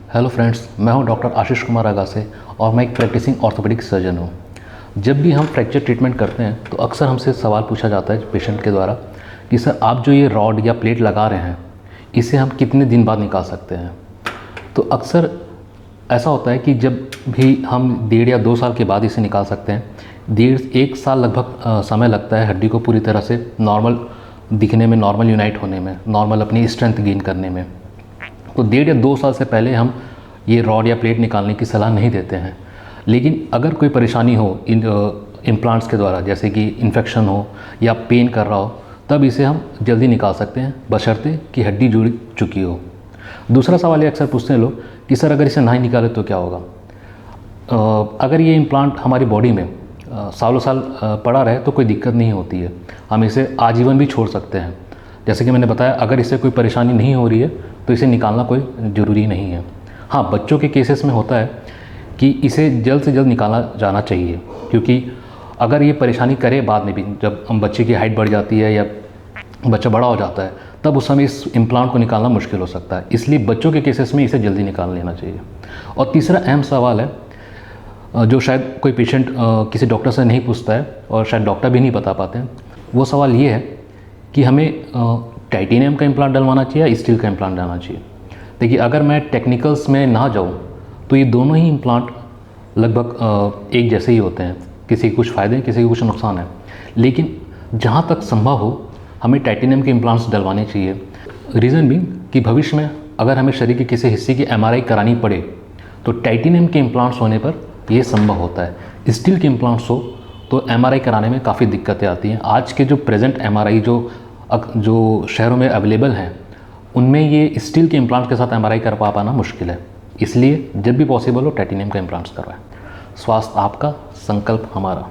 Hello friends, मैं हूं doctor Ashish Kumar Agashe और मैं एक प्रैक्टिसिंग ऑर्थोपेडिक सर्जन हूं। जब भी हम फ्रैक्चर ट्रीटमेंट करते हैं तो अक्सर हमसे सवाल पूछा जाता है पेशेंट के द्वारा कि सर आप जो ये रॉड या प्लेट लगा रहे हैं इसे हम कितने दिन बाद निकाल सकते हैं। तो अक्सर ऐसा होता है कि जब भी हम 1.5 या 2 साल के बाद इसे निकाल सकते हैं। 1.5 साल लगभग समय लगता है हड्डी को पूरी तरह से नॉर्मल दिखने में, नॉर्मल यूनाइट होने में, नॉर्मल अपनी स्ट्रेंथ गेन करने में। तो 1.5 या 2 साल से पहले हम ये रॉड या प्लेट निकालने की सलाह नहीं देते हैं। लेकिन अगर कोई परेशानी हो इम्प्लांट्स के द्वारा, जैसे कि इन्फेक्शन हो या पेन कर रहा हो, तब इसे हम जल्दी निकाल सकते हैं बशर्ते कि हड्डी जुड़ चुकी हो। दूसरा सवाल ये अक्सर पूछते हैं लोग कि सर अगर इसे नहीं निकाले तो क्या होगा। अगर ये इम्प्लांट हमारी बॉडी में सालों साल पड़ा रहे तो कोई दिक्कत नहीं होती है, हम इसे आजीवन भी छोड़ सकते हैं। जैसे कि मैंने बताया, अगर इससे कोई परेशानी नहीं हो रही है तो इसे निकालना कोई ज़रूरी नहीं है। हाँ, बच्चों के केसेस में होता है कि इसे जल्द से जल्द निकाला जाना चाहिए, क्योंकि अगर ये परेशानी करे बाद में भी, जब हम बच्चे की हाइट बढ़ जाती है या बच्चा बड़ा हो जाता है, तब उस समय इस इम्प्लांट को निकालना मुश्किल हो सकता है। इसलिए बच्चों के केसेस में इसे जल्दी निकाल लेना चाहिए। और तीसरा अहम सवाल है जो शायद कोई पेशेंट किसी डॉक्टर से नहीं पूछता है और शायद डॉक्टर भी नहीं बता पाते हैं, वो सवाल ये है कि हमें टाइटेनियम का इम्प्लांट डलवाना चाहिए या स्टील का इम्प्लांट डालना चाहिए। देखिए, अगर मैं टेक्निकल्स में ना जाऊं तो ये दोनों ही इम्प्लांट लगभग एक जैसे ही होते हैं। किसी के कुछ फ़ायदे हैं, किसी के कुछ नुकसान है। लेकिन जहाँ तक संभव हो हमें टाइटेनियम के इम्प्लांट्स डलवाने चाहिए। रीज़न भी कि भविष्य में अगर हमें शरीर के किसी हिस्से की MRI करानी पड़े तो टाइटेनियम के इम्प्लांट्स होने पर यह संभव होता है। स्टील के इम्प्लांट्स हो तो MRI कराने में काफ़ी दिक्कतें आती हैं। आज के जो प्रेजेंट MRI जो शहरों में अवेलेबल हैं, उनमें ये स्टील के इम्प्लांट्स के साथ MRI कर पाना मुश्किल है। इसलिए जब भी पॉसिबल हो टाइटेनियम का इम्प्लांट्स करवाएं। स्वास्थ्य आपका, संकल्प हमारा।